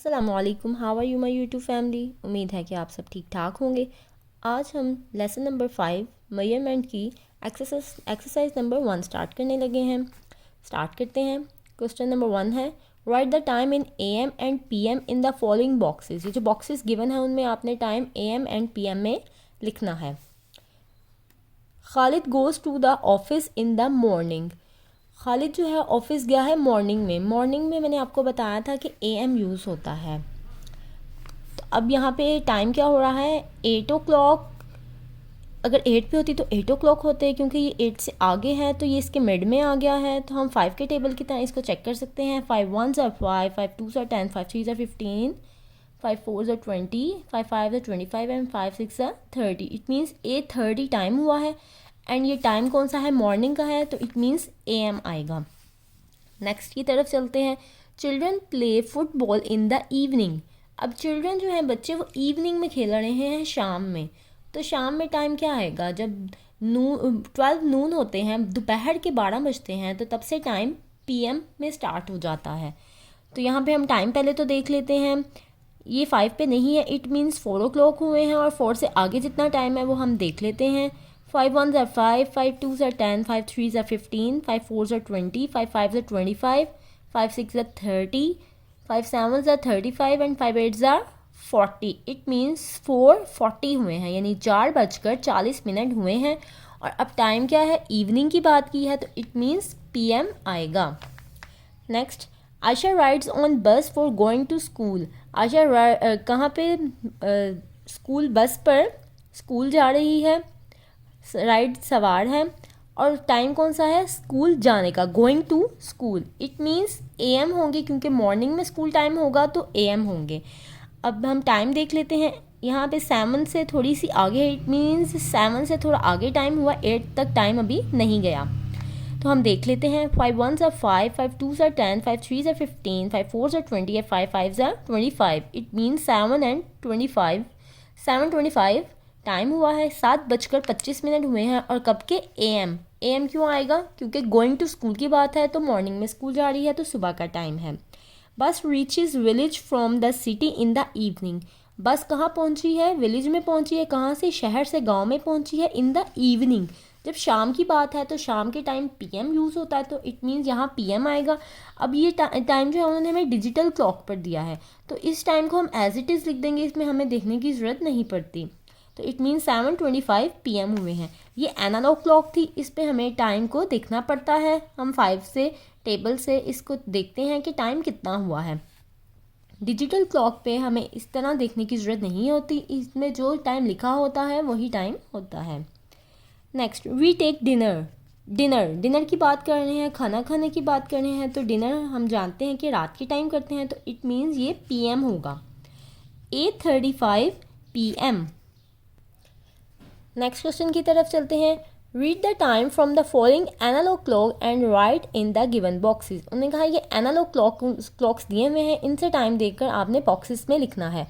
अस्सलामुअलैकुम, how are you my YouTube family. उम्मीद है कि आप सब ठीक ठाक होंगे। आज हम लेसन नंबर 5 मेजरमेंट की एक्सरसाइज नंबर 1 स्टार्ट करने लगे हैं। स्टार्ट करते हैं। क्वेश्चन नंबर 1 है, right the time in AM and PM in the following boxes. ये जो बॉक्सेस गिवन है उनमें आपने टाइम AM एंड PM में लिखना है। Khalid goes to the office in the morning. Khalid जो है ऑफिस गया है मॉर्निंग में। मॉर्निंग में मैंने आपको बताया था कि AM यूज़ होता है। तो अब यहाँ पे टाइम क्या हो रहा है, 8 ओ क्लॉक। अगर 8 पे होती तो 8 ओ क्लॉक होते, क्योंकि ये 8 से आगे है तो ये इसके मिड में आ गया है। तो हम 5 के टेबल की तरह इसको चेक कर सकते हैं। 5 1s are 5, 5 2s are 10, 5 3s are 15, 5 4s are 20, 5 5s are 25 and 5 6s are 30। It means 8:30 time हुआ है एंड ये टाइम कौन सा है, मॉर्निंग का है, तो इट मीन्स AM आएगा। नेक्स्ट की तरफ चलते हैं। Children play football in the evening. अब चिल्ड्रन जो है बच्चे वो इवनिंग में खेल रहे हैं, शाम में। तो शाम में टाइम क्या आएगा, जब 12 नून होते हैं, दोपहर के 12 बजते हैं, तो तब से टाइम PM में स्टार्ट हो जाता है। तो यहाँ पे हम टाइम पहले तो देख लेते हैं। ये 5 पे नहीं है, इट मीन्स 4 ओ क्लॉक हुए हैं, और 4 से आगे जितना टाइम है वो हम देख लेते हैं। 5 1s are 5, 5 2s are 10, 5 3s are 15, 5 4s are 20, 5 5s are 25, 5 6s are 30, 5 7s are 35 and 5 8s are 40। It means 4:40 हुए हैं, यानी 4:40 हुए हैं। और अब टाइम क्या है, इवनिंग की बात की है, तो इट मीन्स PM आएगा। Next, Ayesha rides on bus for going to school. आयशा कहाँ पे, स्कूल बस पर स्कूल जा रही है, राइड सवार है, और टाइम कौन सा है, स्कूल जाने का, going to school. It means AM होंगे, क्योंकि मॉर्निंग में स्कूल टाइम होगा तो AM होंगे। अब हम टाइम देख लेते हैं। यहाँ पे 7 से थोड़ी सी आगे है, इट मीन्स 7 से थोड़ा आगे टाइम हुआ, 8 तक टाइम अभी नहीं गया। तो हम देख लेते हैं। 5 1s are 5, 5 2s are 10, 5 3s are 15, 5 4s are 20 and 5 5s are 25। It means 7 and 25, 7:25 time हुआ है, 7:25 हुए हैं। और कब के, AM क्यों आएगा, क्योंकि गोइंग टू स्कूल की बात है, तो मॉर्निंग में स्कूल जा रही है, तो सुबह का टाइम है। बस reaches village from the city in the evening. बस कहाँ पहुँची है, विलेज में पहुँची है। कहाँ से, शहर से, गांव में पहुँची है। इन द इवनिंग, जब शाम की बात है तो शाम के टाइम PM यूज़ होता है, तो इट मीन्स यहाँ PM आएगा। अब ये टाइम जो है उन्होंने हमें डिजिटल क्लॉक पर दिया है, तो इस टाइम को हम एज इट इज़ लिख देंगे, इसमें हमें देखने की ज़रूरत नहीं पड़ती। तो इट मीन्स 7:25 PM हुए हैं। ये एनालॉग क्लॉक थी, इस पे हमें टाइम को देखना पड़ता है। हम 5 से टेबल से इसको देखते हैं कि टाइम कितना हुआ है। डिजिटल क्लॉक पे हमें इस तरह देखने की ज़रूरत नहीं होती, इसमें जो टाइम लिखा होता है वही टाइम होता है। नेक्स्ट, वी टेक डिनर की बात कर रहे हैं, खाना खाने की बात कर रहे हैं। तो डिनर हम जानते हैं कि रात के टाइम करते हैं, तो इट मीन्स ये PM होगा, 8:35 PM। नेक्स्ट क्वेश्चन की तरफ चलते हैं। Read the time from the following analog clock and write in the given boxes. उन्होंने कहा ये एनालॉग क्लॉक्स दिए हुए हैं, इनसे टाइम देखकर आपने बॉक्सेस में लिखना है।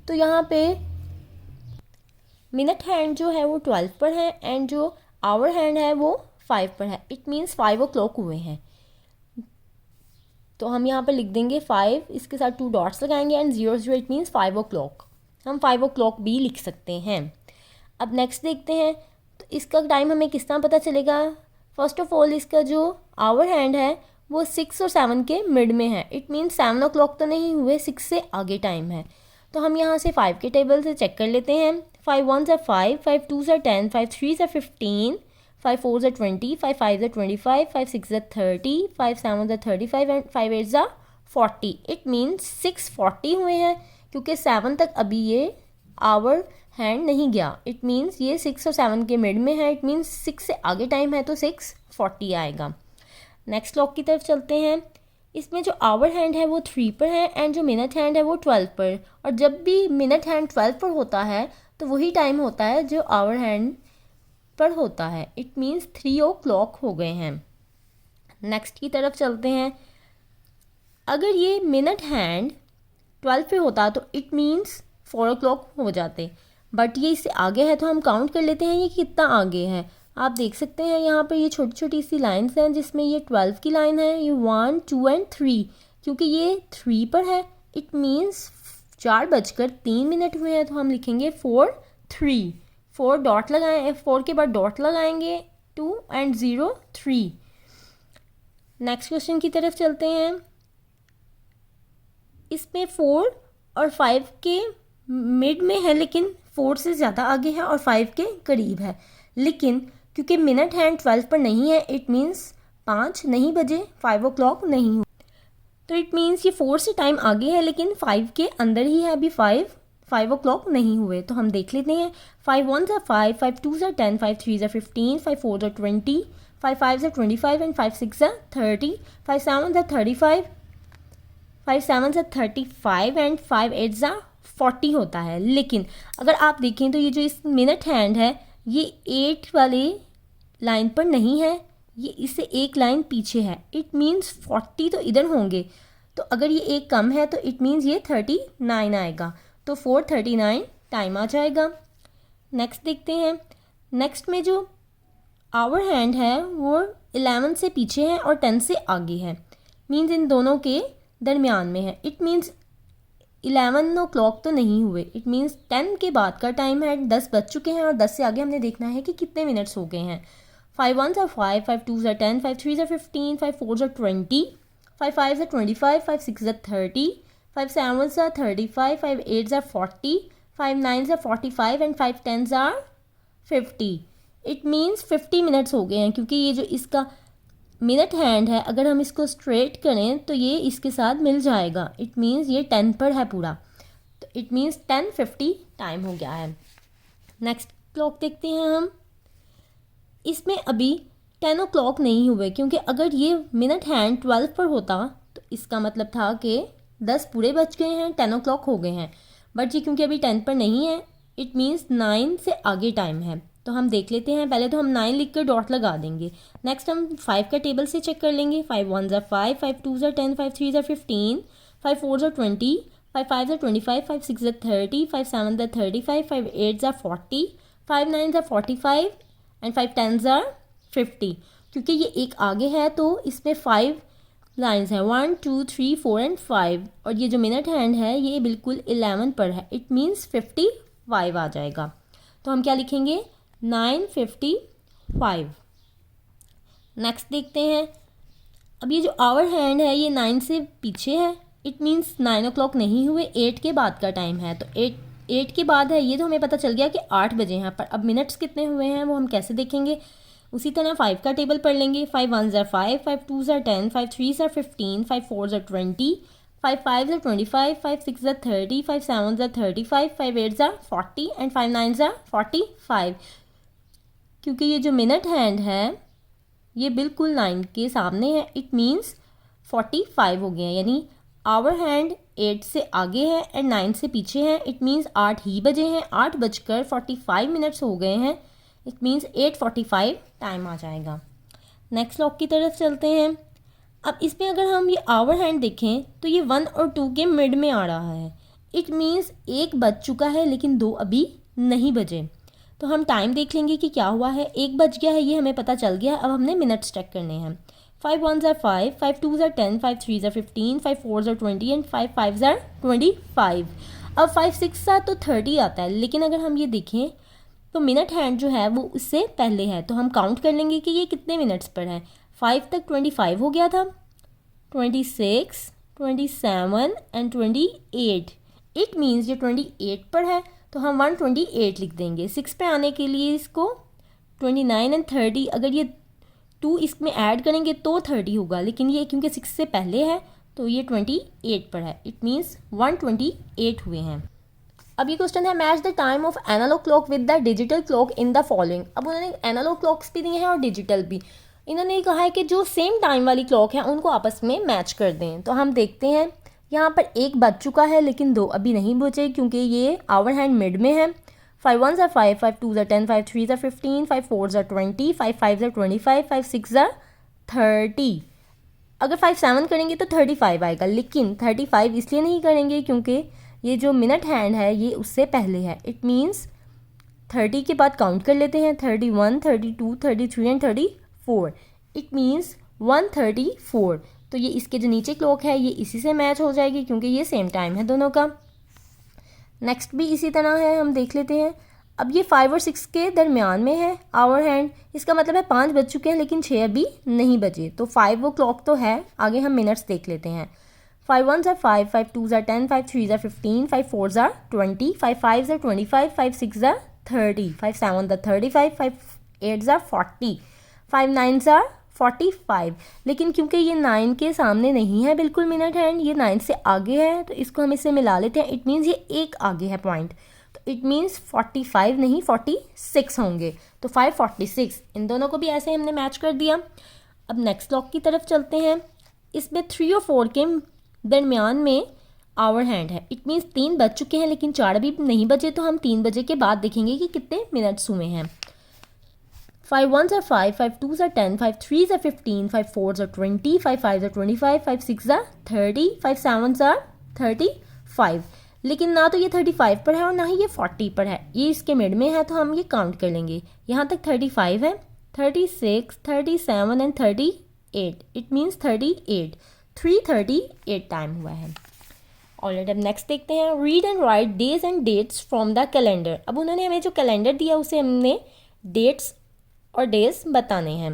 तो यहाँ पे मिनट हैंड जो है वो 12 पर है, एंड जो आवर हैंड है वो 5 पर है। इट मीन्स 5 ओ क्लॉक हुए हैं। तो हम यहाँ पर लिख देंगे 5, इसके साथ 2 डॉट्स लगाएंगे and 0 0, it means 5 o'clock. हम 5 ओ क्लॉक भी लिख सकते हैं। अब नेक्स्ट देखते हैं, तो इसका टाइम हमें किस तरह पता चलेगा। फर्स्ट ऑफ ऑल, इसका जो आवर हैंड है वो 6 और 7 के मिड में है। इट मीन्स 7 ओ क्लॉक तो नहीं हुए, 6 से आगे टाइम है। तो हम यहाँ से 5 के टेबल से चेक कर लेते हैं। 5 1s are 5, 5 2s are 10, 5 3s are 15, 5 4s are 20, 5 5s are 25, 5 6s are 30, 5 7s are 35 and 5 8s are 40। It means 6:40 हुए हैं, क्योंकि 7 तक अभी ये आवर हैंड नहीं गया। इट मीन्स ये 6 और 7 के मिड में है, इट मीन्स 6 से आगे टाइम है, तो 6:40 आएगा। नेक्स्ट क्लॉक की तरफ चलते हैं। इसमें जो आवर हैंड है वो 3 पर है, एंड जो मिनट हैंड है वो 12 पर। और जब भी मिनट हैंड 12 पर होता है तो वही टाइम होता है जो आवर हैंड पर होता है। इट मीन्स 3 ओ क्लॉक हो गए हैं। नेक्स्ट की तरफ चलते हैं। अगर ये मिनट हैंड 12 पे होता तो इट मीन्स 4 ओ क्लॉक हो जाते, बट ये इससे आगे है, तो हम काउंट कर लेते हैं ये कितना आगे है। आप देख सकते हैं यहाँ पे ये छोटी छोटी सी लाइन्स हैं, जिसमें ये 12 की लाइन है, ये 1 2 एंड 3, क्योंकि ये 3 पर है, इट मीन्स 4:03 हुए हैं, तो हम लिखेंगे 4:03। 4 डॉट लगाएं, 4 के बाद डॉट लगाएंगे 2 and 0 3। नेक्स्ट क्वेश्चन की तरफ चलते हैं। इसमें 4 और 5 के मिड में है, लेकिन 4 से ज़्यादा आगे है और 5 के करीब है, लेकिन क्योंकि मिनट हैंड 12 पर नहीं है, इट मीन्स 5 नहीं बजे, 5 o'clock नहीं हुआ, तो इट मीन्स ये 4 से टाइम आगे है लेकिन 5 के अंदर ही है, अभी 5 o'clock नहीं हुए। तो हम देख लेते हैं। 5 1s are 5, 5 2s are 10, 5 3s are 15, 5 4s are 20, 5 5s are 25 and 5 6s are 30, 5 7s are 35, 5 7s are 35 and 5 8s are 40 होता है। लेकिन अगर आप देखें तो ये जो इस मिनट हैंड है ये 8 वाले लाइन पर नहीं है, ये इससे एक लाइन पीछे है, इट मीन्स 40 तो इधर होंगे, तो अगर ये एक कम है तो इट मीन्स ये 39 आएगा, तो 4:39 टाइम आ जाएगा। नेक्स्ट देखते हैं। नेक्स्ट में जो आवर हैंड है वो 11 से पीछे है और 10 से आगे है, मीन्स इन दोनों के दरमियान में है, इट मीन्स 11 o'clock तो नहीं हुए, इट मीन्स 10 के बाद का टाइम है, 10 बज चुके हैं और 10 से आगे हमने देखना है कि कितने मिनट्स हो गए हैं। 5 1s are 5, 5 2s are 10, 5 3s are 15, 5 4s are 20, 5 5s are 25, 5 6s are 30, 5 7s are 35, 5 8s are 40, 5 9s are 45 and 5 10s are 50। It means 50 minutes हो गए हैं, क्योंकि ये जो इसका मिनट हैंड है अगर हम इसको स्ट्रेट करें तो ये इसके साथ मिल जाएगा, इट मीन्स ये 10 पर है पूरा, तो इट मीन्स 10:50 टाइम हो गया है। नेक्स्ट क्लॉक देखते हैं हम। इसमें अभी 10 o'clock नहीं हुए, क्योंकि अगर ये मिनट हैंड 12 पर होता तो इसका मतलब था कि 10 पूरे बज गए हैं, 10 o'clock हो गए हैं, बट ये क्योंकि अभी 10 पर नहीं है, इट मीन्स 9 से आगे टाइम है। तो हम देख लेते हैं, पहले तो हम 9 लिख कर डॉट लगा देंगे। नेक्स्ट हम 5 का टेबल से चेक कर लेंगे। 5 1s are 5, 5 2s are 10, 5 3s are 15, 5 4s are 20, 5 5s are 25, 5 6s are 30, 5 7s are 35, 5 8s are 40, 5 9s are 45 and 5 10s are 50। क्योंकि ये एक आगे है तो इसमें 5 लाइन्स हैं, 1 2 3 4 एंड 5, और ये जो मिनट हैंड है ये बिल्कुल 11 पर है, इट मीन्स 55 आ जाएगा। तो हम क्या लिखेंगे, 9:55। नेक्स्ट देखते हैं। अब ये जो आवर हैंड है ये 9 से पीछे है, इट मीन्स 9 o'clock नहीं हुए, 8 के बाद का टाइम है, तो 8 के बाद है, ये तो हमें पता चल गया कि 8 बजे हैं, पर अब मिनट्स कितने हुए हैं वो हम कैसे देखेंगे। उसी तरह 5 का टेबल पढ़ लेंगे। 5 1s are 5, 5 2s are 10, 5 3s are 15, 5 4s are 20, 5 5s are 25, 5 6s are 30, 5 7s are 35, 5 8s are 40 and 5 9s are 45। क्योंकि ये जो मिनट हैंड है ये बिल्कुल 9 के सामने है, इट मीन्स 45 हो गए हैं, यानी आवर हैंड 8 से आगे है एंड 9 से पीछे है, इट मीन्स 8 ही बजे हैं, 8:45 मिनट्स हो गए हैं, इट मीन्स 8:45 टाइम आ जाएगा। नेक्स्ट क्लॉक की तरफ चलते हैं। अब इसमें अगर हम ये आवर हैंड देखें तो ये 1 और 2 के मिड में आ रहा है, इट मीन्स 1 बज चुका है लेकिन 2 अभी नहीं बजे। तो हम टाइम देख लेंगे कि क्या हुआ है। 1 बज गया है ये हमें पता चल गया, अब हमने मिनट्स चेक करने हैं। 5 1s are 5, 5 2s are 10, 5 3s are 15, 5 4s are 20 and 5 5s are 25। अब 5 6 तो 30 आता है, लेकिन अगर हम ये देखें तो मिनट हैंड जो है वो उससे पहले है, तो हम काउंट कर लेंगे कि ये कितने मिनट्स पर है। 5 तक 25 हो गया था, 26 27 एंड 28, इट मीन्स ये 28 पर है, तो हम 128 लिख देंगे। 6 पे आने के लिए इसको 29 एंड 30, अगर ये 2 इसमें ऐड करेंगे तो 30 होगा, लेकिन ये क्योंकि 6 से पहले है तो ये 28 पर है, इट मीन्स 128 हुए हैं। अब ये क्वेश्चन है, match the time of analog clock with the digital clock in the following. अब उन्होंने एनालॉग क्लॉक्स भी दिए हैं और डिजिटल भी। इन्होंने कहा है कि जो सेम टाइम वाली क्लॉक है उनको आपस में मैच कर दें। तो हम देखते हैं, यहाँ पर 1 बज चुका है लेकिन 2 अभी नहीं बचे, क्योंकि ये आवर हैंड मिड में है। 5 1s are 5, 5 2s are 10, 5 3s are 15, 5 4s are 20, 5 5s are 25, 5 6s are 30। अगर 5 7 करेंगे तो 35 आएगा, लेकिन 35 इसलिए नहीं करेंगे क्योंकि ये जो मिनट हैंड है ये उससे पहले है, इट मीन्स 30 के बाद काउंट कर लेते हैं। 31 32 33 एंड 34, इट मीन्स 134। तो ये इसके जो नीचे क्लॉक है ये इसी से मैच हो जाएगी क्योंकि ये सेम टाइम है दोनों का। नेक्स्ट भी इसी तरह है, हम देख लेते हैं। अब ये 5 और 6 के दरमियान में है आवर हैंड, इसका मतलब है 5 बज चुके हैं लेकिन 6 अभी नहीं बजे, तो 5 वो क्लॉक तो है। आगे हम मिनट्स देख लेते हैं। 5 1s are 5, 5 2s are 10, 5 3s are 15, 5 4s are 20, 5 5s are 25, 5 6s are 30, 5 7s are 35, 5 8s are 40, 5 9s are 45। लेकिन क्योंकि ये 9 के सामने नहीं है बिल्कुल मिनट हैंड, ये 9 से आगे है, तो इसको हम इससे मिला लेते हैं। इट मीन्स ये एक आगे है पॉइंट, तो इट मीन्स 45 नहीं 46 होंगे। तो 5 46, इन दोनों को भी ऐसे हमने मैच कर दिया। अब नेक्स्ट क्लॉक की तरफ चलते हैं। इसमें 3 और 4 के दरमियान में आवर हैंड है। इट मीन्स 3 बज चुके हैं लेकिन 4 अभी नहीं बजे, तो हम 3 बजे के बाद देखेंगे कि कितने मिनट्स हुए हैं। 5 1s are 5, 5 2s are 10, 5 3s are 15, 5 4s are 20, 5 5s are 25, 5 6s are 30, 5 7s are 35। लेकिन ना तो ये 35 पर है और ना ही ये 40 पर है, ये इसके मिड में है, तो हम ये काउंट कर लेंगे। यहाँ तक 35 है, 36, 37 एंड 38, इट मीन्स 38, 3:38 टाइम हुआ है। ऑलराइट, अब नेक्स्ट देखते हैं। Read and write days and dates from the calendar. अब उन्होंने हमें जो कैलेंडर दिया उसे हमने डेट्स और डेज बताने हैं।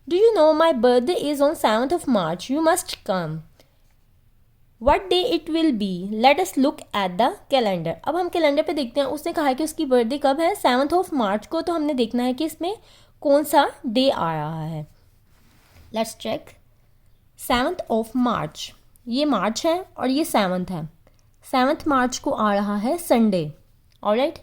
Do you know my birthday is on 7th of March, you must come. What day it will be, let us look at the calendar. अब हम कैलेंडर पे देखते हैं, उसने कहा है कि उसकी बर्थडे कब है, 7th of March को, तो हमने देखना है कि इसमें कौन सा डे आ रहा है। Let's check. 7th of March, ये मार्च है और ये 7th है। 7th March को आ रहा है संडे। ऑलराइट,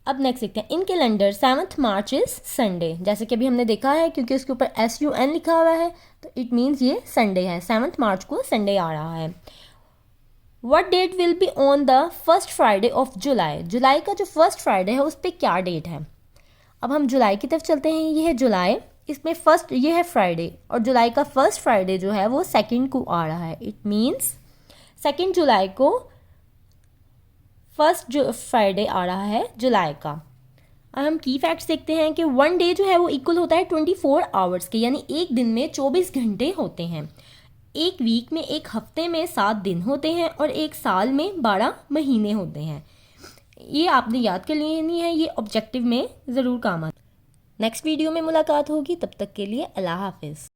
अब नेक्स्ट देखते हैं। In calendar 7th March is Sunday, जैसे कि अभी हमने देखा है क्योंकि उसके ऊपर SUN लिखा हुआ है, तो इट मीन्स ये संडे है। 7th March को संडे आ रहा है। What date will be on the first Friday of July, जुलाई का जो फर्स्ट फ्राइडे है उस पर क्या डेट है। अब हम जुलाई की तरफ चलते हैं। ये है जुलाई, इसमें फर्स्ट ये है फ्राइडे, और जुलाई का फर्स्ट फ्राइडे जो है वो 2nd को आ रहा है। इट मीन्स 2 जुलाई को फर्स्ट जो फ्राइडे आ रहा है जुलाई का। अब हम की फैक्ट्स देखते हैं कि 1 डे जो है वो इक्वल होता है 24 आवर्स के, यानी एक दिन में 24 घंटे होते हैं। एक वीक में, एक हफ्ते में 7 दिन होते हैं और एक साल में 12 महीने होते हैं। ये आपने याद कर लेनी है, ये ऑब्जेक्टिव में ज़रूर काम आता है। नेक्स्ट वीडियो में मुलाकात होगी, तब तक के लिए अल्लाह हाफिज़।